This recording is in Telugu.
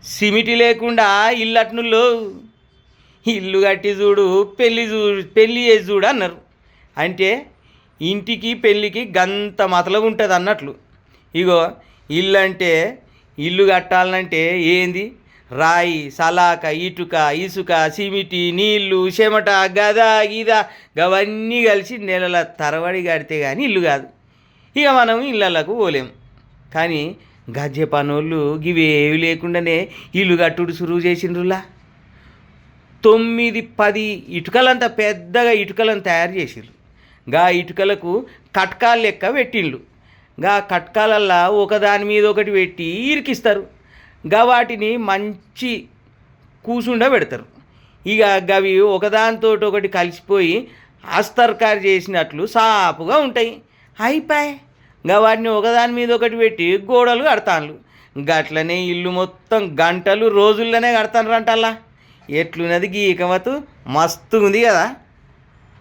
సిమిటి లేకుండా ఇల్లు అట్నుల్లో ఇల్లు కట్టి చూడు పెళ్ళి చేసి చూడు అన్నారు. అంటే ఇంటికి పెళ్ళికి గంత మతలబు ఉంటుంది అన్నట్లు. ఇగో ఇల్లు అంటే ఇల్లు కట్టాలంటే ఏంది, రాయి సలాక ఇటుక ఇసుక సిమిటి నీళ్ళు చెమట గద గిద గవన్నీ కలిసి నెలల తరబడి కడితే కానీ ఇల్లు కాదు. ఇక మనం ఇళ్ళకు పోలేము. కానీ గజ్జె పనోళ్ళు ఇవేవి లేకుండానే ఇల్లు కట్టుడు సురువు చేసిండ్రులా. 9-10 ఇటుకలంత పెద్దగా ఇటుకలను తయారు చేసిర్రు. గా ఇటుకలకు కట్కాలు లెక్క పెట్టిండ్రు. గా కట్కాలల్లా ఒకదాని మీద ఒకటి పెట్టి ఇరికిస్తారు. గా వాటిని మంచి కూసుండ పెడతారు. ఇక గవి ఒకదానితో ఒకటి కలిసిపోయి అస్తర్కారు చేసినట్లు సాపుగా ఉంటాయి. అయిపోయి గా వాటిని ఒకదాని మీద ఒకటి పెట్టి గోడలు కడతాను. గట్లనే ఇల్లు మొత్తం గంటలు రోజుల్లోనే కడతాను అంటల్లా. ఎట్లున్నది గీకమతు మస్తు ఉంది కదా.